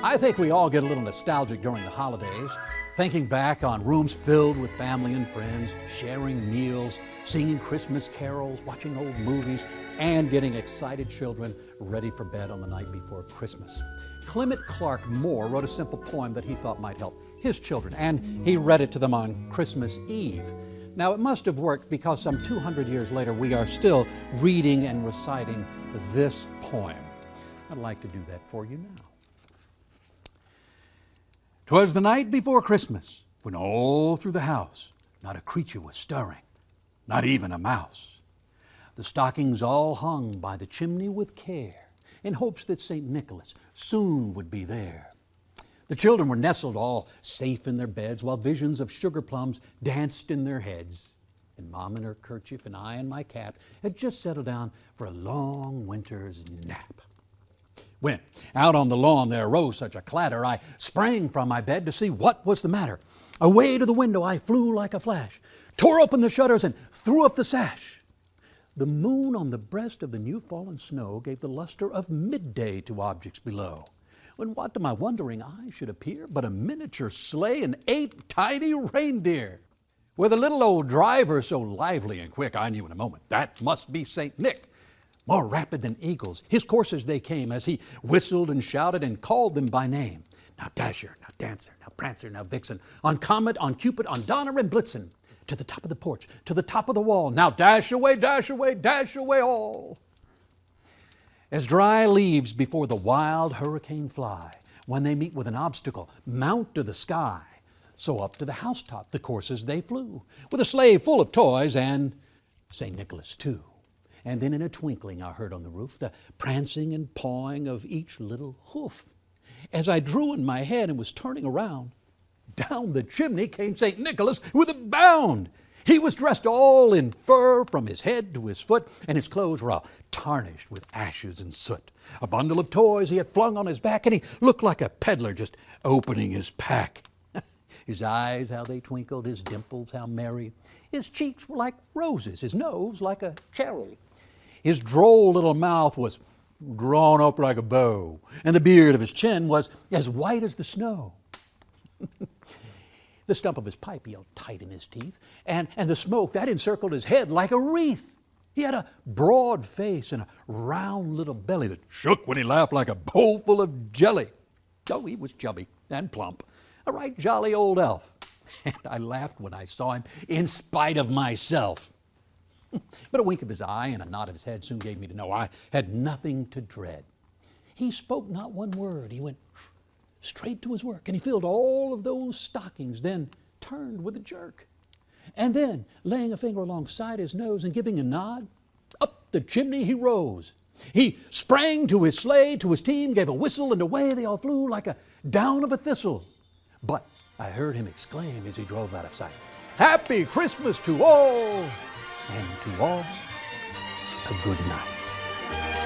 I think we all get a little nostalgic during the holidays, thinking back on rooms filled with family and friends, sharing meals, singing Christmas carols, watching old movies, and getting excited children ready for bed on the night before Christmas. Clement Clark Moore wrote a simple poem that he thought might help his children, and he read it to them on Christmas Eve. Now, it must have worked because some 200 years later, we are still reading and reciting this poem. I'd like to do that for you now. 'Twas the night before Christmas, when all through the house not a creature was stirring, not even a mouse. The stockings all hung by the chimney with care, in hopes that St. Nicholas soon would be there. The children were nestled all safe in their beds, while visions of sugar plums danced in their heads. And Mom in her kerchief and I in my cap had just settled down for a long winter's nap. When out on the lawn there arose such a clatter, I sprang from my bed to see what was the matter. Away to the window I flew like a flash, tore open the shutters and threw up the sash. The moon on the breast of the new fallen snow gave the luster of midday to objects below, when what to my wondering eye should appear but a miniature sleigh and 8 tiny reindeer, with a little old driver so lively and quick I knew in a moment that must be St. Nick. More rapid than eagles, his coursers they came, as he whistled and shouted and called them by name. Now Dasher, now Dancer, now Prancer, now Vixen, on Comet, on Cupid, on Donner and Blitzen, to the top of the porch, to the top of the wall. Now dash away, dash away, dash away all. As dry leaves before the wild hurricane fly, when they meet with an obstacle, mount to the sky, so up to the housetop the coursers they flew, with a sleigh full of toys and St. Nicholas too. And then in a twinkling I heard on the roof the prancing and pawing of each little hoof. As I drew in my head and was turning around, down the chimney came St. Nicholas with a bound. He was dressed all in fur from his head to his foot, and his clothes were all tarnished with ashes and soot. A bundle of toys he had flung on his back, and he looked like a peddler just opening his pack. His eyes, how they twinkled, his dimples, how merry. His cheeks were like roses, his nose like a cherry. His droll little mouth was drawn up like a bow, and the beard of his chin was as white as the snow. The stump of his pipe he held tight in his teeth, and the smoke that encircled his head like a wreath. He had a broad face and a round little belly that shook when he laughed like a bowl full of jelly. Oh, he was chubby and plump, a right jolly old elf. And I laughed when I saw him in spite of myself. But a wink of his eye and a nod of his head soon gave me to know I had nothing to dread. He spoke not one word. He went straight to his work, and he filled all of those stockings, then turned with a jerk. And then, laying a finger alongside his nose and giving a nod, up the chimney he rose. He sprang to his sleigh, to his team, gave a whistle, and away they all flew like a down of a thistle. But I heard him exclaim as he drove out of sight, "Happy Christmas to all, and to all a good night."